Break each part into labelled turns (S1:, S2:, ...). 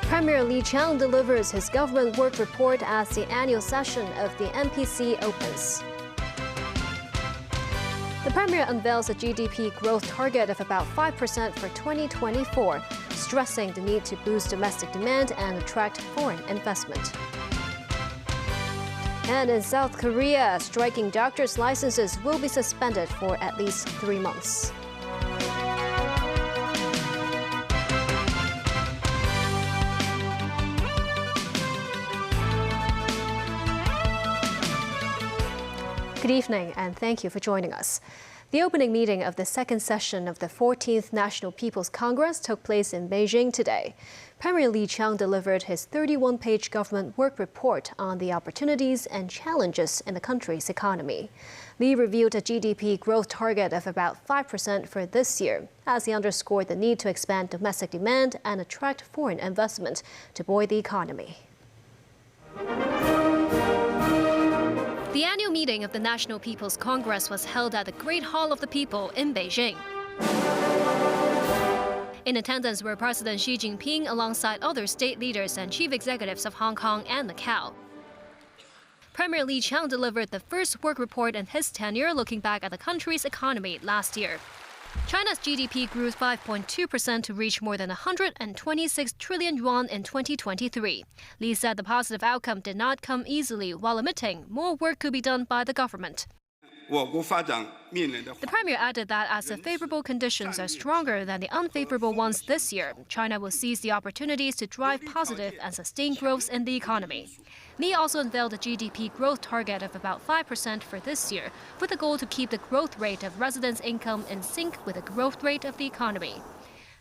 S1: Premier Li Qiang delivers his government work report as the annual session of the NPC opens. The Premier unveils a GDP growth target of about 5% for 2024, stressing the need to boost domestic demand and attract foreign investment. And in South Korea, striking doctors' licenses will be suspended for at least 3 months. Good evening, and thank you for joining us. The opening meeting of the second session of the 14th National People's Congress took place in Beijing today. Premier Li Qiang delivered his 31-page government work report on the opportunities and challenges in the country's economy. Li revealed a GDP growth target of about 5% for this year, as he underscored the need to expand domestic demand and attract foreign investment to buoy the economy. The annual meeting of the National People's Congress was held at the Great Hall of the People in Beijing. In attendance were President Xi Jinping alongside other state leaders and chief executives of Hong Kong and Macau. Premier Li Qiang delivered the first work report in his tenure looking back at the country's economy last year. China's GDP grew 5.2% to reach more than 126 trillion yuan in 2023. Li said the positive outcome did not come easily, while admitting more work could be done by the government. The Premier added that as the favorable conditions are stronger than the unfavorable ones this year, China will seize the opportunities to drive positive and sustained growth in the economy. Li also unveiled a GDP growth target of about 5% for this year, with a goal to keep the growth rate of residents' income in sync with the growth rate of the economy.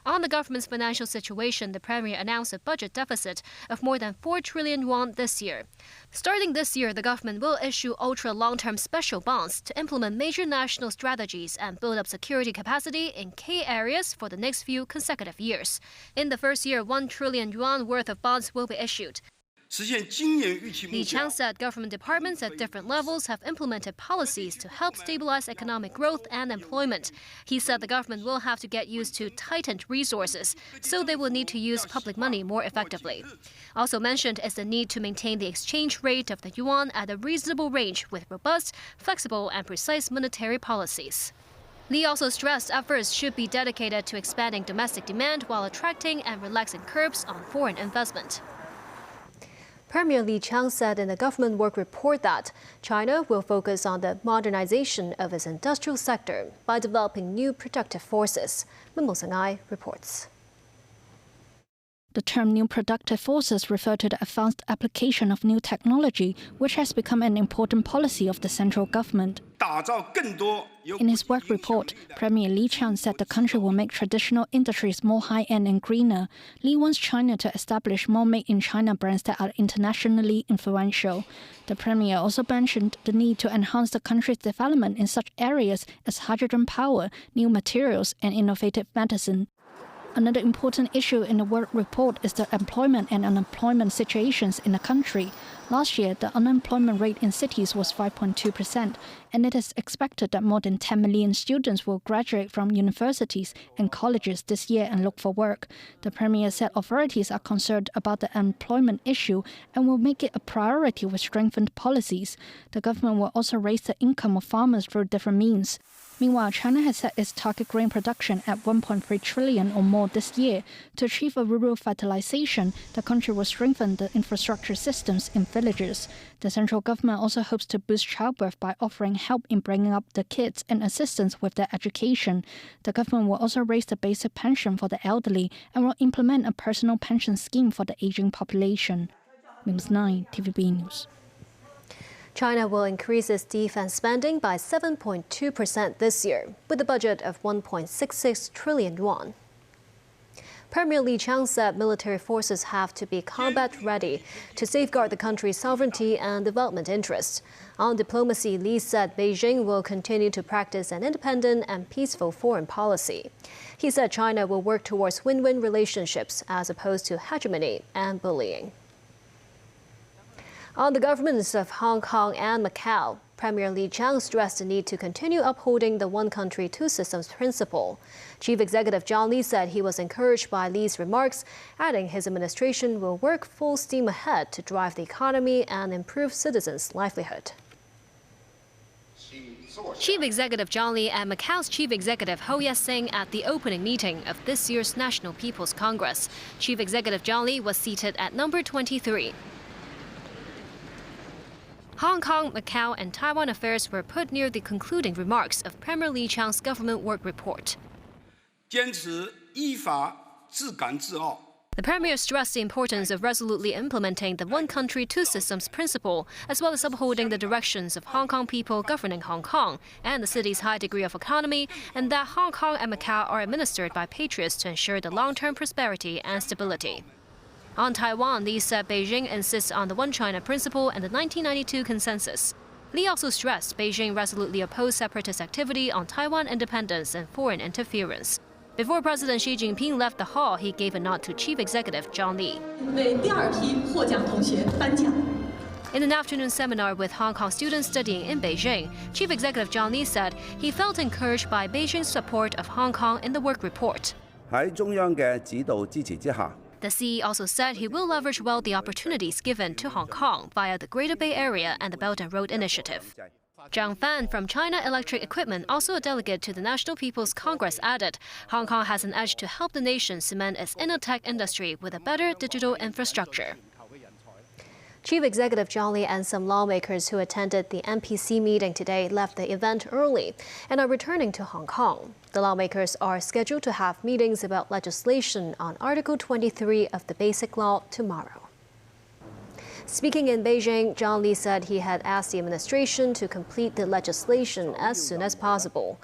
S1: On the government's financial situation, the Premier announced a budget deficit of more than 4 trillion yuan this year. Starting this year, the government will issue ultra-long-term special bonds to implement major national strategies and build up security capacity in key areas for the next few consecutive years. In the first year, 1 trillion yuan worth of bonds will be issued. Li Qiang said government departments at different levels have implemented policies to help stabilize economic growth and employment. He said the government will have to get used to tightened resources, so they will need to use public money more effectively. Also mentioned is the need to maintain the exchange rate of the yuan at a reasonable range with robust, flexible, and precise monetary policies. Li also stressed efforts should be dedicated to expanding domestic demand while attracting and relaxing curbs on foreign investment. Premier Li Qiang said in the government work report that China will focus on the modernization of its industrial sector by developing new productive forces. Min Ai reports.
S2: The term new productive forces refer to the advanced application of new technology, which has become an important policy of the central government. In his work report, Premier Li Qiang said the country will make traditional industries more high-end and greener. Li wants China to establish more made-in-China brands that are internationally influential. The Premier also mentioned the need to enhance the country's development in such areas as hydrogen power, new materials, and innovative medicine. Another important issue in the work report is the employment and unemployment situations in the country. Last year, the unemployment rate in cities was 5.2%, and it is expected that more than 10 million students will graduate from universities and colleges this year and look for work. The Premier said authorities are concerned about the employment issue and will make it a priority with strengthened policies. The government will also raise the income of farmers through different means. Meanwhile, China has set its target grain production at 1.3 trillion or more this year. To achieve a rural vitalization, the country will strengthen the infrastructure systems in villages. The central government also hopes to boost childbirth by offering help in bringing up the kids and assistance with their education. The government will also raise the basic pension for the elderly and will implement a personal pension scheme for the aging population. News 9, TVB News.
S1: China will increase its defense spending by 7.2% this year, with a budget of 1.66 trillion yuan. Premier Li Qiang said military forces have to be combat-ready to safeguard the country's sovereignty and development interests. On diplomacy, Li said Beijing will continue to practice an independent and peaceful foreign policy. He said China will work towards win-win relationships as opposed to hegemony and bullying. On the governments of Hong Kong and Macau, Premier Li Qiang stressed the need to continue upholding the one country, two systems principle. Chief Executive John Lee said he was encouraged by Li's remarks, adding his administration will work full steam ahead to drive the economy and improve citizens' livelihood. Chief Executive John Lee and Macau's Chief Executive Ho Yesing at the opening meeting of this year's National People's Congress. Chief Executive John Lee was seated at number 23. Hong Kong, Macau, and Taiwan affairs were put near the concluding remarks of Premier Li Qiang's government work report.
S3: 坚持依法治港治澳。
S1: The Premier stressed the importance of resolutely implementing the one country, two systems principle, as well as upholding the directions of Hong Kong people governing Hong Kong and the city's high degree of autonomy, and that Hong Kong and Macau are administered by patriots to ensure the long-term prosperity and stability. On Taiwan, Li said Beijing insists on the One China principle and the 1992 consensus. Li also stressed Beijing resolutely opposed separatist activity on Taiwan independence and foreign interference. Before President Xi Jinping left the hall, he gave a nod to Chief Executive John Lee. In an afternoon seminar with Hong Kong students studying in Beijing, Chief Executive John Lee said he felt encouraged by Beijing's support of Hong Kong in the work report.
S4: 喺中央嘅指導支持之下，
S1: The CE also said he will leverage well the opportunities given to Hong Kong via the Greater Bay Area and the Belt and Road Initiative. Zhang Fan from China Electric Equipment, also a delegate to the National People's Congress, added Hong Kong has an edge to help the nation cement its inner tech industry with a better digital infrastructure. Chief Executive John Lee and some lawmakers who attended the NPC meeting today left the event early and are returning to Hong Kong. The lawmakers are scheduled to have meetings about legislation on Article 23 of the Basic Law tomorrow. Speaking in Beijing, John Lee said he had asked the administration to complete the legislation as soon as possible.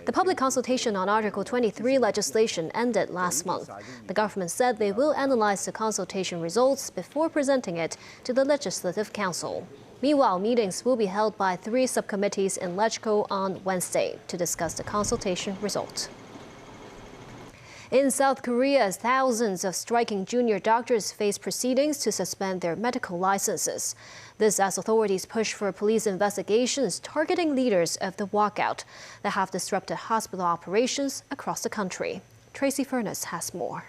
S1: The public consultation on Article 23 legislation ended last month. The government said they will analyze the consultation results before presenting it to the Legislative Council. Meanwhile, meetings will be held by 3 subcommittees in LegCo on Wednesday to discuss the consultation result. In South Korea, thousands of striking junior doctors face proceedings to suspend their medical licenses. This as authorities push for police investigations targeting leaders of the walkout that have disrupted hospital operations across the country. Tracy Furness has more.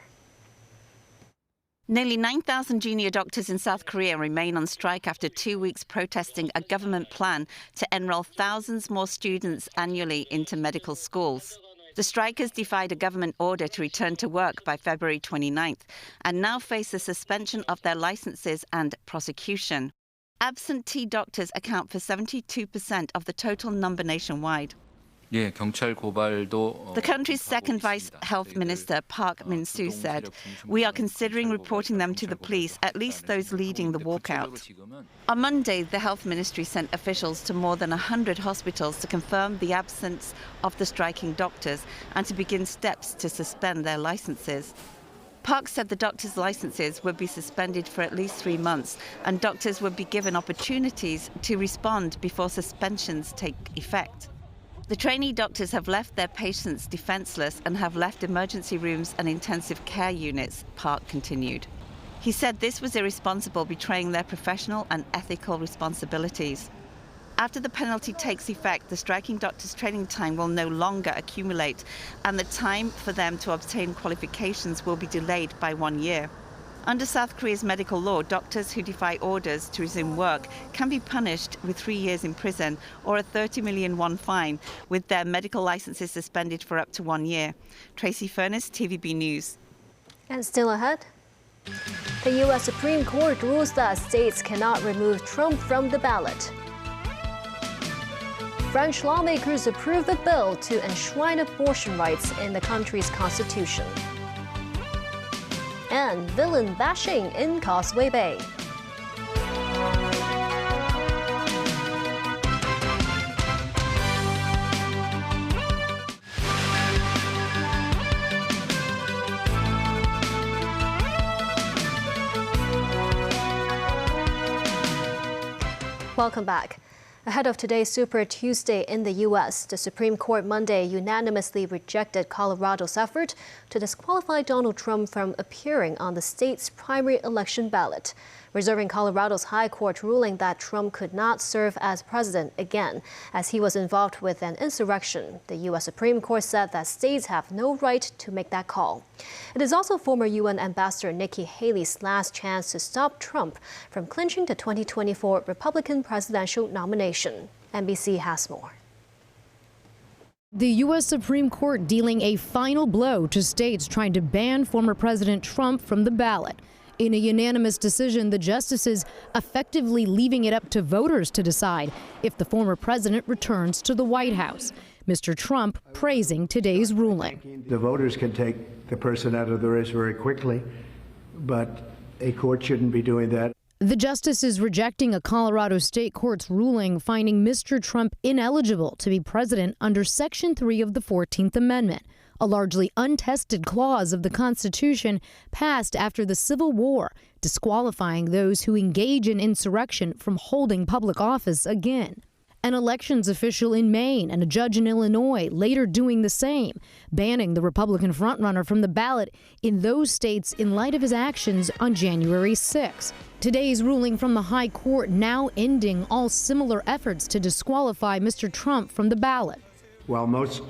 S5: Nearly 9,000 junior doctors in South Korea remain on strike after 2 weeks protesting a government plan to enroll thousands more students annually into medical schools. The strikers defied a government order to return to work by February 29th and now face the suspension of their licenses and prosecution. Absentee doctors account for 72% of the total number nationwide. The country's second Vice Health Minister, Park Min-soo, said, "We are considering reporting them to the police, at least those leading the walkout." On Monday, the Health Ministry sent officials to more than 100 hospitals to confirm the absence of the striking doctors and to begin steps to suspend their licenses. Park said the doctors' licenses would be suspended for at least 3 months and doctors would be given opportunities to respond before suspensions take effect. The trainee doctors have left their patients defenseless and have left emergency rooms and intensive care units, Park continued. He said this was irresponsible, betraying their professional and ethical responsibilities. After the penalty takes effect, the striking doctors' training time will no longer accumulate, and the time for them to obtain qualifications will be delayed by 1 year. Under South Korea's medical law, doctors who defy orders to resume work can be punished with 3 years in prison or a 30 million won fine, with their medical licenses suspended for up to 1 year. Tracy Furness, TVB News.
S1: And still ahead, the U.S. Supreme Court rules that states cannot remove Trump from the ballot. French lawmakers approve a bill to enshrine abortion rights in the country's constitution. And villain bashing in Causeway Bay. Welcome back. Ahead of today's Super Tuesday in the U.S., the Supreme Court Monday unanimously rejected Colorado's effort to disqualify Donald Trump from appearing on the state's primary election ballot. reserving Colorado's High Court ruling that Trump could not serve as president again, as he was involved with an insurrection. The U.S. Supreme Court said that states have no right to make that call. It is also former UN Ambassador Nikki Haley's last chance to stop Trump from clinching the 2024 Republican presidential nomination. NBC has more.
S6: The U.S. Supreme Court dealing a final blow to states trying to ban former President Trump from the ballot. In a unanimous decision, the justices effectively leaving it up to voters to decide if the former president returns to the White House. Mr. Trump praising today's ruling.
S7: The voters can take the person out of the race very quickly, but a court shouldn't be doing that.
S6: The justices rejecting a Colorado state court's ruling finding Mr. Trump ineligible to be president under Section 3 of the 14th Amendment, a largely untested clause of the Constitution passed after the Civil War, disqualifying those who engage in insurrection from holding public office again. An elections official in Maine and a judge in Illinois later doing the same, banning the Republican frontrunner from the ballot in those states in light of his actions on January 6. Today's ruling from the High Court now ending all similar efforts to disqualify Mr. Trump from the ballot.
S7: While most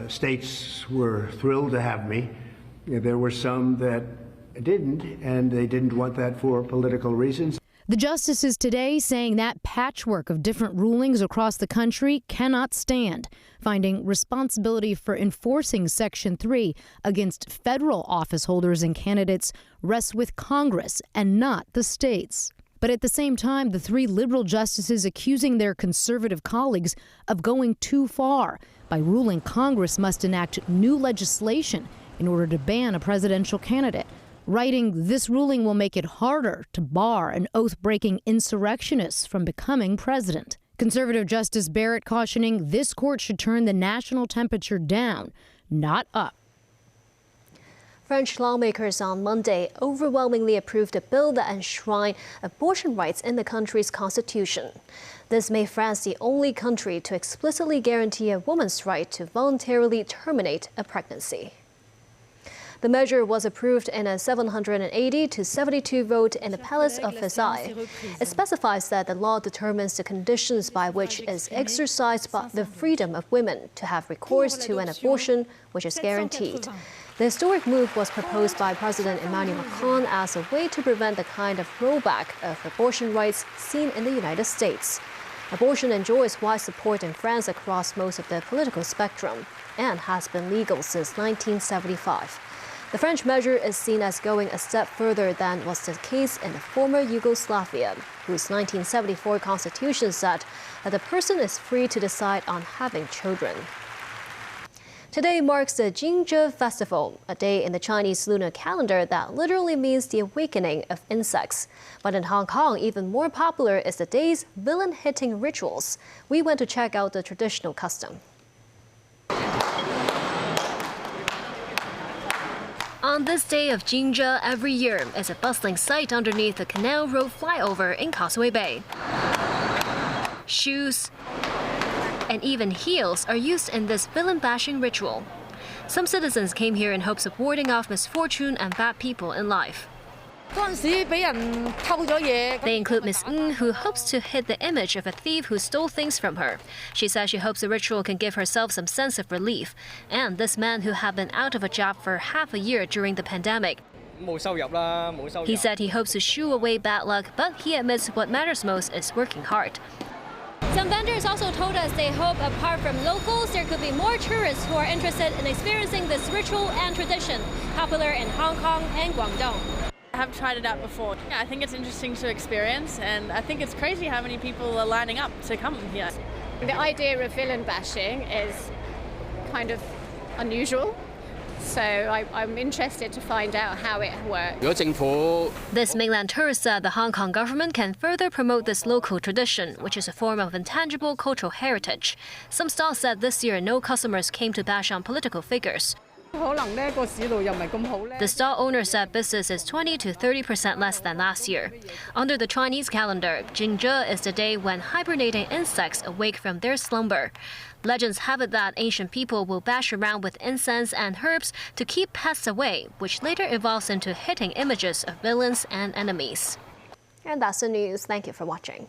S7: states were thrilled to have me, there were some that didn't, and they didn't want that for political reasons.
S6: The justices today saying that patchwork of different rulings across the country cannot stand, finding responsibility for enforcing Section 3 against federal office holders and candidates rests with Congress and not the states. But at the same time, the three liberal justices accusing their conservative colleagues of going too far by ruling Congress must enact new legislation in order to ban a presidential candidate. Writing, this ruling will make it harder to bar an oath-breaking insurrectionist from becoming president. Conservative Justice Barrett cautioning this court should turn the national temperature down, not up.
S1: French lawmakers on Monday overwhelmingly approved a bill that enshrined abortion rights in the country's constitution. This made France the only country to explicitly guarantee a woman's right to voluntarily terminate a pregnancy. The measure was approved in a 780 to 72 vote in the Palace of Versailles. It specifies that the law determines the conditions by which is exercised by the freedom of women to have recourse to an abortion, which is guaranteed. The historic move was proposed by President Emmanuel Macron as a way to prevent the kind of rollback of abortion rights seen in the United States. Abortion enjoys wide support in France across most of the political spectrum and has been legal since 1975. The French measure is seen as going a step further than was the case in the former Yugoslavia, whose 1974 constitution said that the person is free to decide on having children. Today marks the Jingzhi Festival, a day in the Chinese lunar calendar that literally means the awakening of insects. But in Hong Kong, even more popular is the day's villain-hitting rituals. We went to check out the traditional custom. On this day of Jingzhi every year is a bustling sight underneath the Canal Road flyover in Causeway Bay. Shoes and even heels are used in this villain-bashing ritual. Some citizens came here in hopes of warding off misfortune and bad people in life. They include Miss Ng, who hopes to hit the image of a thief who stole things from her. She says she hopes the ritual can give herself some sense of relief. And this man who had been out of a job for half a year during the pandemic. He said he hopes to shoo away bad luck, but he admits what matters most is working hard. Some vendors also told us they hope, apart from locals, there could be more tourists who are interested in experiencing this ritual and tradition, popular in Hong Kong and Guangdong.
S8: I have tried it out before. I think it's interesting to experience, and I think it's crazy how many people are lining up to come here.
S9: The idea of villain bashing is kind of unusual, so I'm interested to find out how it works.
S1: This mainland tourist said the Hong Kong government can further promote this local tradition, which is a form of intangible cultural heritage. Some stalls said this year no customers came to bash on political figures. The stall owner said business is 20 to 30% less than last year. Under the Chinese calendar, Jingzhi is the day when hibernating insects awake from their slumber. Legends have it that ancient people will bash around with incense and herbs to keep pests away, which later evolves into hitting images of villains and enemies. And that's the news. Thank you for watching.